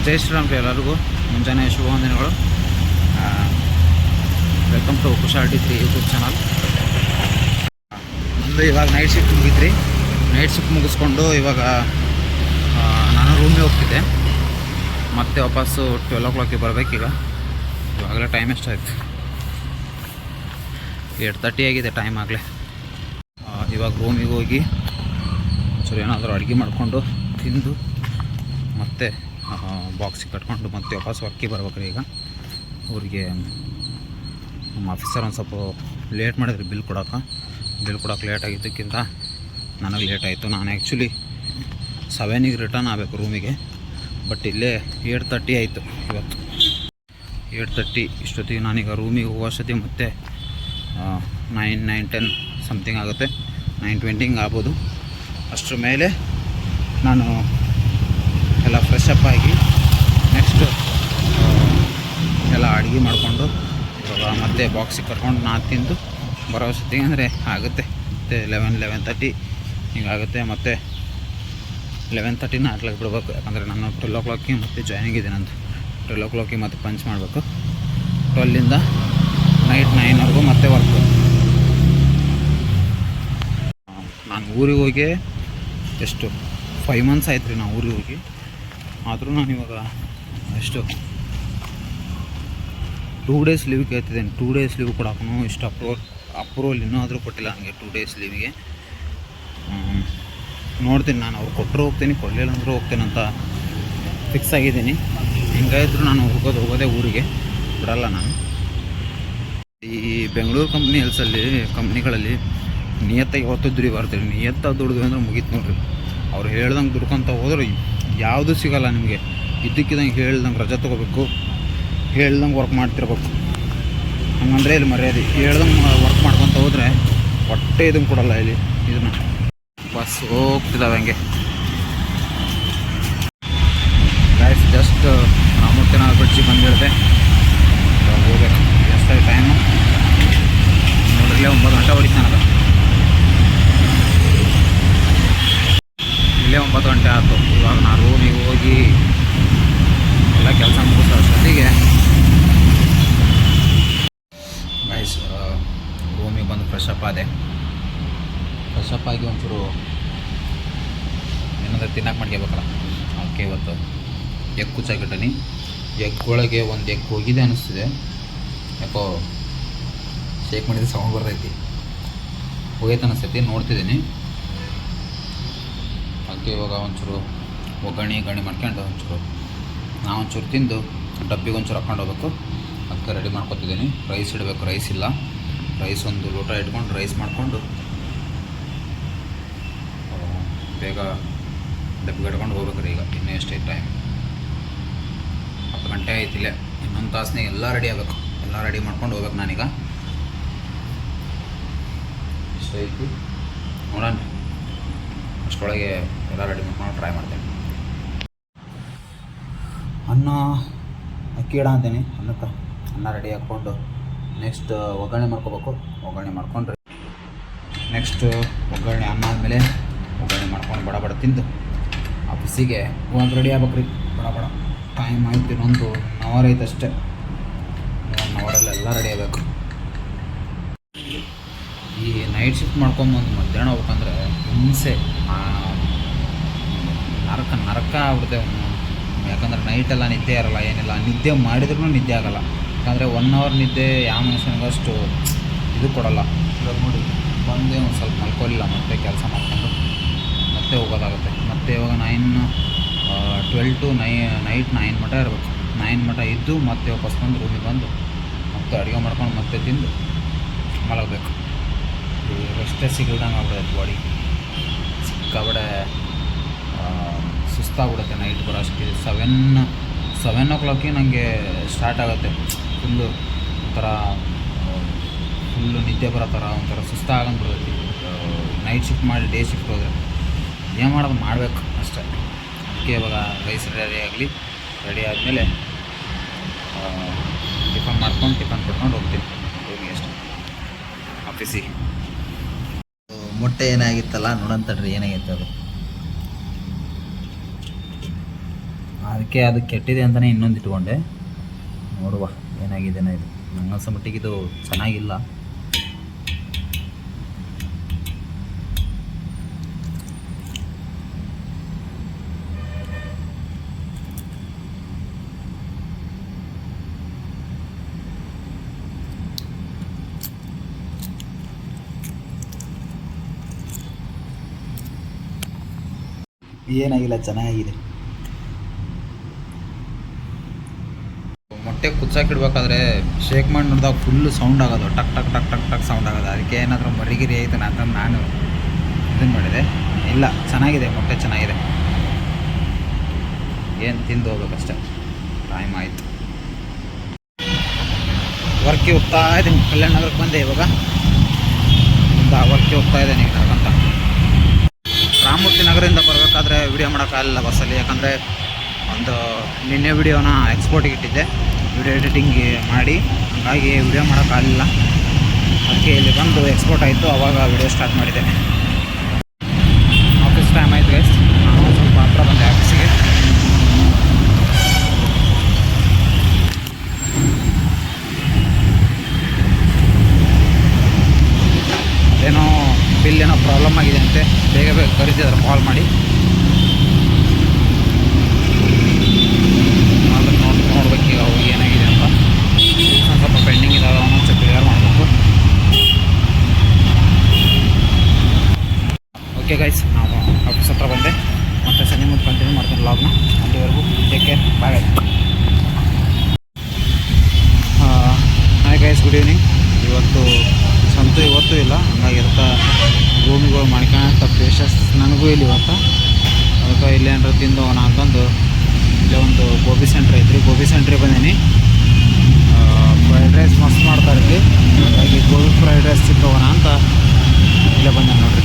ಜೈ ಶ್ರೀರಾಮ್ ಎಲ್ಲರಿಗೂ ಮುಂಜಾನೆ ಶುಭವಂದನೆಗಳು. ವೆಲ್ಕಮ್ ಟು ಕುಶಾಲಿಟಿ 3 ಯೂಟ್ಯೂಬ್ ಚಾನಲ್. ನಮ್ಮದು ಇವಾಗ ನೈಟ್ ಶಿಫ್ಟ್ ಮುಗಿದ್ರಿ. ನೈಟ್ ಶಿಫ್ಟ್ ಮುಗಿಸ್ಕೊಂಡು ಇವಾಗ ನಾನು ರೂಮಿಗೆ ಹೋಗ್ತಿದ್ದೆ. ಮತ್ತೆ ವಾಪಸ್ಸು 12 o'clock ಬರಬೇಕೀಗ. ಇವಾಗಲೇ ಟೈಮ್ ಎಷ್ಟಾಯಿತು? 8:30 ಆಗಿದೆ ಟೈಮ್ ಆಗಲೇ. ಇವಾಗ ರೂಮಿಗೆ ಹೋಗಿ ಒಂಚೂರು ಏನಾದರೂ ಅಡುಗೆ ಮಾಡಿಕೊಂಡು ತಿಂದು ಮತ್ತೆ ಬಾಕ್ಸಿಗೆ ಕಟ್ಕೊಂಡು ಮತ್ತೆ ವಾಪಸ್ ವರ್ಕಿಗೆ ಬರ್ಬೇಕ್ರಿ. ಈಗ ಅವ್ರಿಗೆ ನಮ್ಮ ಆಫೀಸರ್ ಒಂದು ಸ್ವಲ್ಪ ಲೇಟ್ ಮಾಡಿದ್ರಿ ಬಿಲ್ ಕೊಡೋಕೆ ಲೇಟ್ ಆಗಿದ್ದಕ್ಕಿಂತ ನನಗೆ ಲೇಟ್ ಆಯಿತು. ನಾನು ಆ್ಯಕ್ಚುಲಿ 7ಗೆ ರಿಟರ್ನ್ ಆಗಬೇಕು ರೂಮಿಗೆ, ಬಟ್ ಇಲ್ಲೇ 8:30 ಆಯಿತು. ಇವತ್ತು 8:30 ಇಷ್ಟೊತ್ತಿಗೆ ನಾನೀಗ ರೂಮಿಗೆ ಹೋಗೋಷ್ಟೊತ್ತಿಗೆ ಮತ್ತೆ 9:10 ಸಮಥಿಂಗ್ ಆಗುತ್ತೆ. 9:20 ಆಗ್ಬೋದು. ಅಷ್ಟರ ಮೇಲೆ ನಾನು ಎಲ್ಲ ಫ್ರೆಶ್ ಅಪ್ ಆಗಿ ನೆಕ್ಸ್ಟ್ ಎಲ್ಲ ಅಡುಗೆ ಮಾಡಿಕೊಂಡು ಇವಾಗ ಮತ್ತೆ ಬಾಕ್ಸಿಗೆ ಕಟ್ಕೊಂಡು ನಾನು ತಿಂದು ಬರೋ ಅಷ್ಟೊತ್ತಿಗೆ ಅಂದರೆ ಆಗುತ್ತೆ ಮತ್ತು 11:30 ಹಿಂಗಾಗುತ್ತೆ. ಮತ್ತು 11:30 ನಾಟ್ಲಾಗಿ ಬಿಡ್ಬೇಕು. ಯಾಕಂದರೆ ನಾನು 12 o'clock ಮತ್ತೆ ಜಾಯ್ನಿಂಗ್ ಇದೆ. ನಂದು 12 o'clock ಮತ್ತೆ ಪಂಚ್ ಮಾಡಬೇಕು. 12ಇಂದ ನೈಟ್ 9ವರೆಗೂ ಮತ್ತೆ ವರ್ಕು. ನಾನು ಊರಿಗೆ ಹೋಗಿ ಎಷ್ಟು 5 months ಆಯ್ತು ರೀ ನಾನು ಊರಿಗೆ ಹೋಗಿ. ಆದರೂ ನಾನು ಇವಾಗ ಎಷ್ಟು 2 days ಲೀವ್ ಕೇಳ್ತಿದ್ದೇನೆ. 2 days ಲೀವ್ ಕೊಡೋಕ್ಕೂ ಇಷ್ಟು ಅಪ್ರೂವಲ್ ಇನ್ನೂ ಆದರೂ ಕೊಟ್ಟಿಲ್ಲ ನನಗೆ 2 days ಲೀವಿಗೆ. ನೋಡ್ತೀನಿ, ನಾನು ಅವ್ರು ಕೊಟ್ಟರು ಹೋಗ್ತೀನಿ, ಕೊಡಲಿಲ್ಲ ಅಂದರೂ ಹೋಗ್ತೇನೆ ಅಂತ ಫಿಕ್ಸ್ ಆಗಿದ್ದೀನಿ. ಹಿಂಗಾಯಿದ್ರು ನಾನು ಹೋಗೋದೇ ಊರಿಗೆ ಬಿಡಲ್ಲ ನಾನು. ಈ ಬೆಂಗಳೂರು ಕಂಪ್ನಿಗಳಲ್ಲಿ ನಿಯತ್ತಾಗಿ ಯಾವತ್ತೂ ದುಡಿಬಾರ್ದು. ನಿಯತ್ತಾಗಿ ದುಡಿದ್ವಿ ಅಂದ್ರೆ ಮುಗೀತು ನೋಡ್ರಿ. ಅವ್ರು ಹೇಳ್ದಂಗೆ ದುಡ್ಕೊತ ಹೋದ್ರೆ ಯಾವುದೂ ಸಿಗೋಲ್ಲ ನಿಮಗೆ. ಇದ್ದಕ್ಕಿದ್ದಂಗೆ ಹೇಳ್ದಂಗೆ ರಜೆ ತೊಗೋಬೇಕು, ಹೇಳ್ದಂಗೆ ವರ್ಕ್ ಮಾಡ್ತಿರ್ಬೇಕು. ಹಂಗಂದರೆ ಇಲ್ಲಿ ಮರ್ಯಾದೆ. ಹೇಳ್ದಂಗೆ ವರ್ಕ್ ಮಾಡ್ಕೊತ ಹೋದರೆ ಹೊಟ್ಟೆ ಇದನ್ನು ಕೊಡಲ್ಲ ಇಲ್ಲಿ. ಇದನ್ನು ಬಸ್ ಹೋಗ್ತಿದ್ದಾವೆ ಹಂಗೆ. ಗೈಸ್ ಜಸ್ಟ್ ರಾಮೂರ್ತಿನ ಬ್ರಿಡ್ಜಿಗೆ ಬಂದಿಳಿದೆ. ಹೋಗ್ಬೇಕು. ಎಷ್ಟಾಗಿ ಟೈಮು ನೋಡ್ರಿ, 9 ಗಂಟೆ ಹೊಡಿತಾನಲ್ಲ. ಇಲ್ಲೇ 9 ಗಂಟೆ ಆಯಿತು. ಇವಾಗ ನಾನು ರೂಮಿಗೆ ಹೋಗಿ ಎಲ್ಲ ಕೆಲಸ ಮುಗಿಸೋ ಅಷ್ಟೊತ್ತಿಗೆ ಗೈಸ್ ರೂಮಿಗೆ ಬಂದು ಫ್ರೆಶ್ ಅಪ್ ಆದೆ. ಫ್ರೆಶ್ ಅಪ್ ಆಗಿ ಒಂಚೂರು ಏನಾದರೂ ತಿನ್ನಕ್ಕೆ ಮಾಡ್ಕೋಬೇಕಲ್ಲ. ಅದಕ್ಕೆ ಇವತ್ತು ಎಗ್ ಕುಚ್ಚಾಕಿಟ್ಟನಿ. ಎಗ್ ಒಳಗೆ ಒಂದು ಎಗ್ ಹೋಗಿದೆ ಅನ್ನಿಸ್ತಿದೆ. ಯಾಕೋ ಶೇಕ್ ಮಾಡಿದ್ರೆ ಸೌಂಡ್ ಬರ್ತೈತಿ. ಹೋಗೈತೆ ಅನ್ನಿಸ್ತೈತಿ, ನೋಡ್ತಿದ್ದೀನಿ. ಅದಕ್ಕೆ ಇವಾಗ ಒಂಚೂರು ಒಗ್ಗರಣೆ ಮಾಡ್ಕೊಂಡು ಒಂಚೂರು ತಿಂದು ಡಬ್ಬಿಗೆ ಒಂಚೂರು ಹಾಕ್ಕೊಂಡು ಹೋಗ್ಬೇಕು. ಅದಕ್ಕೆ ರೆಡಿ ಮಾಡ್ಕೊತಿದ್ದೀನಿ. ರೈಸ್ ಇಡಬೇಕು. ರೈಸ್ ಇಲ್ಲ. ರೈಸ್ ಒಂದು ಲೋಟ ಇಟ್ಕೊಂಡು ರೈಸ್ ಮಾಡಿಕೊಂಡು ಬೇಗ ಡಬ್ಬಿಗೆ ಇಟ್ಕೊಂಡು ಹೋಗ್ಬೇಕ್ರಿ. ಈಗ ಇನ್ನೂ ಎಷ್ಟೈತೆ ಟೈಮ್? 10 ಗಂಟೆ ಆಯ್ತಿಲ್ಲ. ಇನ್ನೊಂದು ತಾಸನೇ ಎಲ್ಲ ರೆಡಿ ಆಗಬೇಕು. ಎಲ್ಲ ರೆಡಿ ಮಾಡ್ಕೊಂಡು ಹೋಗ್ಬೇಕು ನಾನೀಗ. ಇಷ್ಟೈತಿ ನೋಡೋಣ. ಅಷ್ಟರೊಳಗೆ ಎಲ್ಲ ರೆಡಿ ಮಾಡ್ಕೊಂಡು ಟ್ರೈ ಮಾಡ್ತೇನೆ. ಅನ್ನ ಅಕ್ಕಿ ಇಡ ಅಂತೀನಿ. ಅನ್ನ ರೆಡಿ ಹಾಕ್ಕೊಂಡು ನೆಕ್ಸ್ಟ್ ಒಗ್ಗರಣೆ ಮಾಡ್ಕೋಬೇಕು. ಒಗ್ಗರಣೆ ಮಾಡ್ಕೊಂಡ್ರೆ ನೆಕ್ಸ್ಟ್ ಅನ್ನ ಆದಮೇಲೆ ಒಗ್ಗರಣೆ ಮಾಡ್ಕೊಂಡು ಬಡ ತಿಂದು ಆಫೀಸಿಗೆ ಹೋಗಿ ರೆಡಿ ಆಗ್ಬೇಕ್ರಿ. ಬಡ ಟೈಮ್ ಆಯ್ತು. ಇನ್ನೊಂದು 1 hour ಐತೆ ಅಷ್ಟೇ. 1 hourಲ್ಲೆಲ್ಲ ರೆಡಿ ಆಗಬೇಕು. ಈ ನೈಟ್ ಶಿಫ್ಟ್ ಮಾಡ್ಕೊಂಬಂದು ಮಧ್ಯಾಹ್ನ ಹೋಗ್ಬೇಕಂದ್ರೆ ಹಿಂಸೆ, ನರಕ ಆಗ್ಬಿಡುತ್ತೆ. ಯಾಕಂದರೆ ನೈಟೆಲ್ಲ ನಿದ್ದೆ ಇರಲ್ಲ, ಏನಿಲ್ಲ. ನಿದ್ದೆ ಮಾಡಿದ್ರೂ ನಿದ್ದೆ ಆಗೋಲ್ಲ. ಯಾಕಂದರೆ 1 hour ನಿದ್ದೆ ಯಾವ ಮನುಷ್ಯನಿಗಷ್ಟು ಇದು ಕೊಡೋಲ್ಲ. ಇವಾಗ ನೋಡಿ ಬಂದೇ ಒಂದು ಸ್ವಲ್ಪ ಮಲ್ಕೊಳ್ಳಿಲ್ಲ, ಮತ್ತೆ ಕೆಲಸ ಮಾಡಿಕೊಂಡು ಮತ್ತೆ ಹೋಗೋದಾಗುತ್ತೆ. ಮತ್ತೆ ಇವಾಗ 12 to ನೈಟ್ 9 ಮಟ ಇರಬೇಕು. 9 ಮಟ ಇದ್ದು ಮತ್ತೆ ವಾಪಸ್ ಬಂದು ರೂಮಿಗೆ ಬಂದು ಮತ್ತೆ ಅಡುಗೆ ಮಾಡ್ಕೊಂಡು ಮತ್ತೆ ತಿಂದು ಮಲಗಬೇಕು. ರೆಸ್ಟೇ ಸಿಗಲ್ದಂಗೆ ಆಗ್ಬಿಡುತ್ತೆ ಬಾಡಿ. ಸಿಕ್ಕಾಬಡೆ ಸುಸ್ತಾಗ್ಬಿಡುತ್ತೆ ನೈಟ್ ಬರೋಷ್ಟು. 7 o'clock ನನಗೆ ಸ್ಟಾರ್ಟ್ ಆಗುತ್ತೆ. ಫುಲ್ಲು ನಿದ್ದೆ ಬರೋ ಥರ ಒಂಥರ ಸುಸ್ತಾಗಂಬಿಡ್ತೈತಿ. ನೈಟ್ ಶಿಫ್ಟ್ ಮಾಡಿ ಡೇ ಶಿಫ್ಟ್ ಹೋದರೆ ಏನು ಮಾಡೋದು ಮಾಡಬೇಕು ಅಷ್ಟೇ. ಅದಕ್ಕೆ ಇವಾಗ ರೈಸ್ ರೆಡಿ ಆದಮೇಲೆ ಟಿಫನ್ ಕೊಟ್ಕೊಂಡು ಹೋಗ್ತೀನಿ ರೂಮಿಗೆ ಅಷ್ಟೇ, ಆಫೀಸಿಗೆ. ಮೊಟ್ಟೆ ಏನಾಗಿತ್ತಲ್ಲ ನೋಡೋಣ ತಡ್ರಿ, ಏನಾಗಿತ್ತು ಅದು. ಅದಕ್ಕೆ ಅದು ಕೆಟ್ಟಿದೆ ಅಂತಲೇ ಇನ್ನೊಂದು ಇಟ್ಕೊಂಡೆ. ನೋಡುವ ಏನಾಗಿದೆನೋ ಇದು. ನಂಗನ್ಸೋ ಮಟ್ಟಿಗೆ ಇದು ಚೆನ್ನಾಗಿಲ್ಲ. ಏನಾಗಿಲ್ಲ, ಚೆನ್ನಾಗಿದೆ. ಮೊಟ್ಟೆ ಕುಚ್ಚಾಕಿಡ್ಬೇಕಾದ್ರೆ ಶೇಕ್ ಮಾಡಿ ನೋಡಿದಾಗ ಫುಲ್ಲು ಸೌಂಡ್ ಆಗೋದು, ಟಕ್ ಟಕ್ ಟಕ್ ಟಕ್ ಟಕ್ ಸೌಂಡ್ ಆಗೋದು. ಅದಕ್ಕೆ ಏನಾದರೂ ಮರಿಗಿರಿ ಆಯ್ತು ಅಂತ ನಾನು ಇದನ್ನು ಮಾಡಿದೆ. ಇಲ್ಲ, ಚೆನ್ನಾಗಿದೆ, ಮೊಟ್ಟೆ ಚೆನ್ನಾಗಿದೆ. ಏನು ತಿಂದು ಹೋಗ್ಬೇಕಷ್ಟೆ. ಟೈಮ್ ಆಯಿತು. ವರ್ಕಿಗೆ ಹೋಗ್ತಾ ಇದ್ದೀನಿ. ಕಲ್ಯಾಣ ನಗರಕ್ಕೆ ಬಂದೆ ಇವಾಗ. ವರ್ಕಿಗೆ ಹೋಗ್ತಾ ಇದ್ದೇನೆ ಈಗ ನಡ್ಕೊಂತ. ರಾಮಮೂರ್ತಿ ನಗರದಿಂದ ಬರಬೇಕಾದ್ರೆ ವಿಡಿಯೋ ಮಾಡೋಕ್ಕಾಗಲ್ಲ ಬಸ್ಸಲ್ಲಿ, ಯಾಕಂದರೆ ಒಂದು ನಿನ್ನೆ ವಿಡಿಯೋನ ಎಕ್ಸ್ಪೋರ್ಟಿಗೆ ಇಟ್ಟಿದ್ದೆ, ವಿಡಿಯೋ ಎಡಿಟಿಂಗ್ ಮಾಡಿ, ಹಾಗಾಗಿ ವಿಡಿಯೋ ಮಾಡೋಕ್ಕಾಗಲಿಲ್ಲ. ಅದಕ್ಕೆ ಇಲ್ಲಿ ಬಂದು ಎಕ್ಸ್ಪೋರ್ಟ್ ಆಯಿತು, ಆವಾಗ ವಿಡಿಯೋ ಸ್ಟಾರ್ಟ್ ಮಾಡಿದೆ. ಆಫೀಸ್ ಟೈಮ್ ಆಯಿತು ಗೈಸ್. ನಾನು ಸ್ವಲ್ಪ ಹತ್ರ ಬಂದೆ ಆಫೀಸಿಗೆ. ಏನೋ ಬಿಲ್ ಏನೋ ಪ್ರಾಬ್ಲಮ್ ಆಗಿದೆ ಅಂತೆ, ಬೇಗ ಬೇಗ ಕರೀತಿದ್ದಾರೆ ಕಾಲ್ ಮಾಡಿ. ಅದನ್ನು ನೋಡ್ಬೇಕು ಈಗ ಹೋಗಿ ಏನಾಗಿದೆ ಅಂತ. ಸ್ವಲ್ಪ ಪೆಂಡಿಂಗ್ ಇದ್ದಾವೆ, ಒಂದೊಂದು ಕ್ಲಿಯರ್ ಮಾಡಬೇಕು. ಓಕೆ ಗೈಸ್, ನಾವು ಆಫೀಸ್ ಹತ್ರ ಬಂದೆ. ಮತ್ತು ಸಂಜೆ ಮುಂದೆ ಕಂಟಿನ್ಯೂ ಮಾಡ್ತೀನಿ ಲಾಗ್ನ. ಅಲ್ಲಿವರೆಗೂ take care, bye. Hi guys, good evening. ಇವತ್ತು ಸಂತು ಇವತ್ತು ಇಲ್ಲ, ಹಂಗಾಗಿ ಅದಕ್ಕೆ ರೂಮಿಗೆ ಮಾಡ್ಕೊಳ್ಳೋಂಥ ಪ್ಲೇಸಸ್ ನನಗೂ ಇಲ್ಲಿ ಇವತ್ತು. ಅದಕ್ಕೆ ಇಲ್ಲಿ ಏನಾರು ತಿಂದು ಹೋಗೋಣ ಅಂತಂದು ಇಲ್ಲೇ ಒಂದು ಗೋಬಿ ಸೆಂಟ್ರ್ ಐತ್ರಿ, ಗೋಬಿ ಸೆಂಟ್ರಿಗೆ ಬಂದೀನಿ. ಫ್ರೈಡ್ ರೈಸ್ ಮಸ್ತ್ ಮಾಡ್ತಾರೆ ಇಲ್ಲಿ, ಹಾಗಾಗಿ ಗೋಬಿ ಫ್ರೈಡ್ ರೈಸ್ ತಿಂದು ಹೋಗೋಣ ಅಂತ ಇಲ್ಲೇ ಬಂದೆ ನೋಡ್ರಿ.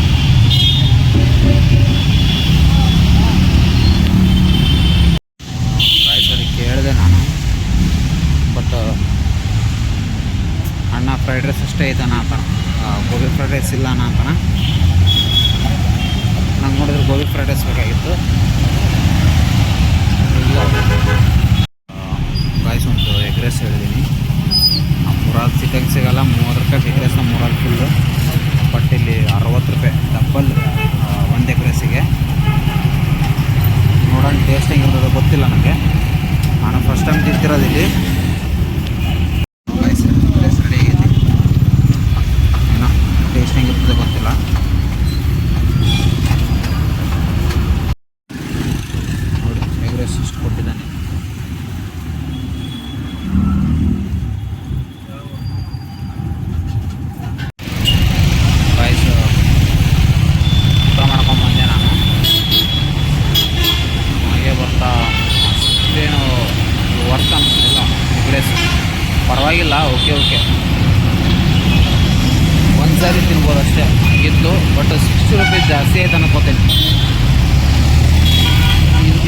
ರೈಸ್ ಅದಕ್ಕೆ ಕೇಳಿದೆ ನಾನು, ಬಟ್ ಅಣ್ಣ ಫ್ರೈಡ್ ರೈಸ್ ಅಷ್ಟೇ ಐತಾನ ಅಂತಾನ, ಗೋಬಿ ಫ್ರೈಡ್ ರೈಸ್ ಇಲ್ಲ ಅಂತಾನ. ನಂಗೆ ನೋಡಿದ್ರೆ ಗೋಬಿ ಫ್ರೈಡ್ ರೈಸ್ ಬೇಕಾಗಿತ್ತು. ಗಾಯ್ಸ್ ಒಂದು ಎಗ್ ರೈಸ್ ಹೇಳಿದ್ದೀನಿ. ಮೂರಾಲು ಚಿಕನ್ ಸಿಗಲ್ಲ, 30 ರೂಪಾಯಿ ಎಗ್ ರೈಸ್ನ, ಮೂರಾಲು ಫುಲ್ಲು. ಬಟ್ ಇಲ್ಲಿ 60 ರೂಪಾಯಿ ಡಬ್ಬಲ್ ಒಂದು ಎಗ್ ರೈಸಿಗೆ. ನೋಡೋಣ ಟೇಸ್ಟ್ ಹೆಂಗಿರೋದು ಗೊತ್ತಿಲ್ಲ ನನಗೆ, ನಾನು ಫಸ್ಟ್ ಟೈಮ್ ತಿಂತಿರೋದು ಇಲ್ಲಿ. ರೈಸ್ ರೆಡಿ ಆಗೈತಿ, ಏನೋ ಟೇಸ್ಟ್ ಹೆಂಗಿರ್ತದೆ ಗೊತ್ತಿಲ್ಲ. ನೋಡಿ ಎಗ್ ರೈಸ್ ಇಷ್ಟು ಕೊಟ್ಟಿದ್ದಾನೆ. ರೈಸ್ ಊಟ ಮಾಡ್ಕೊಂಬಂದೆ ನಾನು. ಹಾಗೆ ಬರ್ತಾ ಅಷ್ಟೇನು ವರ್ಕ್ ಅನಿಸ್ಲಿಲ್ಲ ಎಗ್ ರೈಸ್. ಪರವಾಗಿಲ್ಲ, ಓಕೆ ಒಂದು ಸಾರಿ ತಿನ್ಬೋದು ಅಷ್ಟೇ ಆಗಿತ್ತು. ಬಟ್ 60 ರೂಪಾಯಿ ಜಾಸ್ತಿ ಆಯ್ತು ಅನ್ಕೋತೀನಿ.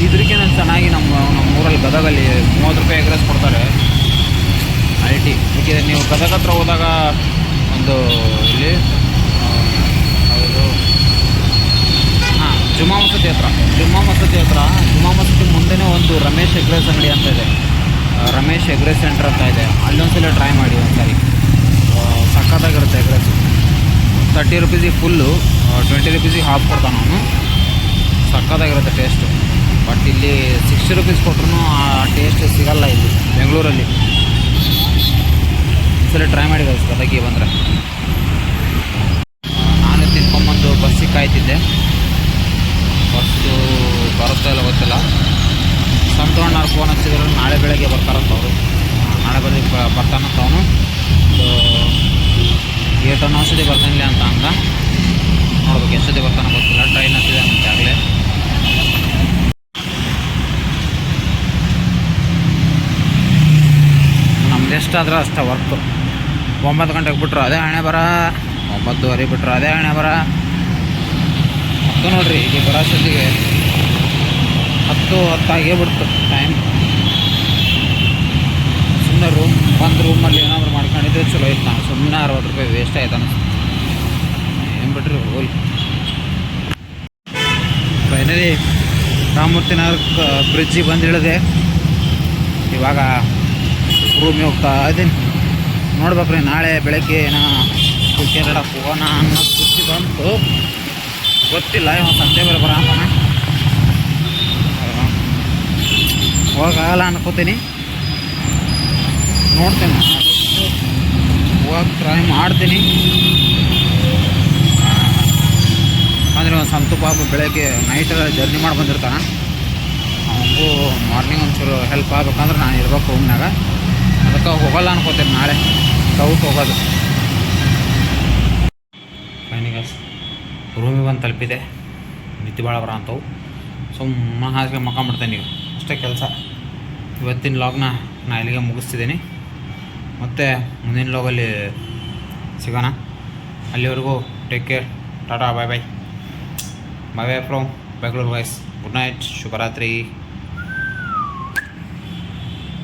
ಇದಕ್ಕೆ ನಾನು ಚೆನ್ನಾಗಿ ನಮ್ಮೂರಲ್ಲಿ ಗದಗಲ್ಲಿ 30 ರೂಪಾಯಿ ಎಗ್ ರೈಸ್ ಕೊಡ್ತಾರೆ ಐಟಿ. ಏಕೆಂದರೆ ನೀವು ಗದಗ ಹತ್ರ ಹೋದಾಗ ಒಂದು ಇಲ್ಲಿ ಜುಮ್ಮಾ ಮಸೂತಿ ಮುಂದೆನೇ ಒಂದು ರಮೇಶ್ ಎಗ್ ರೈಸ್ ಅಂಗಡಿ ಅಂತ ಇದೆ, ರಮೇಶ್ ಎಗ್ ರೈಸ್ ಸೆಂಟರ್ ಅಂತ ಇದೆ. ಅಲ್ಲೊಂದ್ಸಲ ಟ್ರೈ ಮಾಡಿ ಒಂದ್ಸರಿ, ಸಖತ್ತಾಗಿರುತ್ತೆ ಎಗ್ ರೈಸ್. 30 ರೂಪೀಸಿಗೆ ಫುಲ್ಲು, 20 ರೂಪೀಸಿಗೆ ಹಾಫ್ ಕೊಡ್ತಾನೆ ಅವನು. ಸಖತ್ತಾಗಿರುತ್ತೆ ಟೇಸ್ಟು. ಬಟ್ ಇಲ್ಲಿ 60 ರೂಪೀಸ್ ಕೊಟ್ರು ಆ ಟೇಸ್ಟ್ ಸಿಗಲ್ಲ ಇಲ್ಲಿ ಬೆಂಗಳೂರಲ್ಲಿ. ಒಂದ್ಸಲ ಟ್ರೈ ಮಾಡಿ ಗೈಸ್ ಗದಗಿಗೆ ಬಂದರೆ. ನಾನು ತಿನ್ಕೊಂಬಂದು ಬಸ್ಸಿಗೆ ಕಾಯ್ತಿದ್ದೆ, ಬಸ್ಸು ಬರುತ್ತೋ ಇಲ್ಲ ಗೊತ್ತಿಲ್ಲ. ಸಂತೋಣ್ಣವ್ರು ಫೋನ್ ಹಚ್ಚಿದ್ರು, ನಾಳೆ ಬೆಳಗ್ಗೆ ಬರ್ತಾರಂತ ಅವರು. ನಾಳೆ ಬೆಳಗ್ಗೆ ಬರ್ತಾನಂತ ಅವನು. ಏಟನ್ನು ಅಷ್ಟೊತ್ತಿ ಬರ್ತಾನಿಲ್ಲ ಅಂತ ಅಂದ. ನೋಡ್ಬೇಕು ಎಷ್ಟೊತ್ತಿ ಬರ್ತಾನೋ ಗೊತ್ತಿಲ್ಲ. ಟ್ರೈನ್ ಹತ್ತಿದೆ ಅಂತ ಆಗಲೇ. ನಮ್ದು ಎಷ್ಟಾದ್ರೆ ಅಷ್ಟೇ ವರ್ಕು. 9 ಗಂಟೆಗೆ ಬಿಟ್ರು ಅದೇ ಹಣೆ ಬರ, 9:30 ಬಿಟ್ರು ಅದೇ ಹಣೆ ಬರ. ಮತ್ತು ನೋಡ್ರಿ ಇಲ್ಲಿ ಬರೋಷ್ಟೊತ್ತಿಗೆ 10 ಆಗೇ ಬಿಡ್ತು ಟೈಮ್. ಸುಮ್ಮನೆ ರೂಮಲ್ಲಿ ಏನಾದರೂ ಮಾಡ್ಕೊಂಡಿದ್ರೆ ಚಲೋ ಇತ್ತು. ನಾನು ಸುಮ್ಮನೆ 60 ರೂಪಾಯಿ ವೇಸ್ಟ್ ಆಯ್ತು ಅನಿಸ್ತು. ಏನು ಬಿಟ್ರಿ ಹೋಲ್. ಫೈನಲಿ ರಾಮಮೂರ್ತಿ ನಗರ ಬ್ರಿಡ್ಜಿಗೆ ಬಂದು ಇಳಿದೆ. ಇವಾಗ ರೂಮಿಗೆ ಹೋಗ್ತಾ ಇದ್ದೀನಿ. ನೋಡ್ಬೇಕ್ರಿ ನಾಳೆ ಬೆಳಗ್ಗೆ ಏನೋ ಕ್ರಿಕೆಟ್ ಹೋಗೋಣ ಅನ್ನೋ ಸುದ್ದಿ ಬಂತು. ಗೊತ್ತಿಲ್ಲ, ಇವಾಗ ಸಂಜೆ ಬೇರೆ ಬರ ಅಂತಾನೆ. ಹೋಗಲ್ಲ ಅನ್ಕೋತೀನಿ, ನೋಡ್ತೀನಿ, ಹೋಗಕ್ಕೆ ಟ್ರೈ ಮಾಡ್ತೀನಿ. ಅಂದರೆ ಒಂದು ಸಂತು ಪಾಪ ಬೆಳಗ್ಗೆ ನೈಟ್ ಜರ್ನಿ ಮಾಡಿ ಬಂದಿರ್ತಾನೆ. ಅವನಿಗೂ ಮಾರ್ನಿಂಗ್ ಒಂಚೂರು ಹೆಲ್ಪ್ ಆಗ್ಬೇಕಂದ್ರೆ ನಾನು ಇರ್ಬೇಕು ರೂಮ್ನಾಗ. ಅದಕ್ಕೆ ಹೋಗಲ್ಲ ಅನ್ಕೋತೀನಿ ನಾಳೆ ಡೌಟ್ ಹೋಗೋದು. ಫೈನಿಗೆ ರೂಮಿಗೆ ಬಂದು ತಲುಪಿದೆ. ನಿದ್ದೆ ಭಾಳ ಬರ ಅಂತವು. ಸುಮ್ಮನೆ ಹಾಗೆ ಮಕ್ಕೊಂಬಿಡ್ತೇನೆ ಈಗ, ಅಷ್ಟೇ ಕೆಲಸ. ಇವತ್ತಿನ ಲಾಗ್ನ ನಾನು ಇಲ್ಲಿಗೆ ಮುಗಿಸ್ತಿದ್ದೀನಿ. ಮತ್ತು ಮುಂದಿನ ಲಾಗಲ್ಲಿ ಸಿಗೋಣ. ಅಲ್ಲಿವರೆಗೂ take care, tata, bye bye. Bye bye from Bengaluru voice. Good night, ಶುಭರಾತ್ರಿ.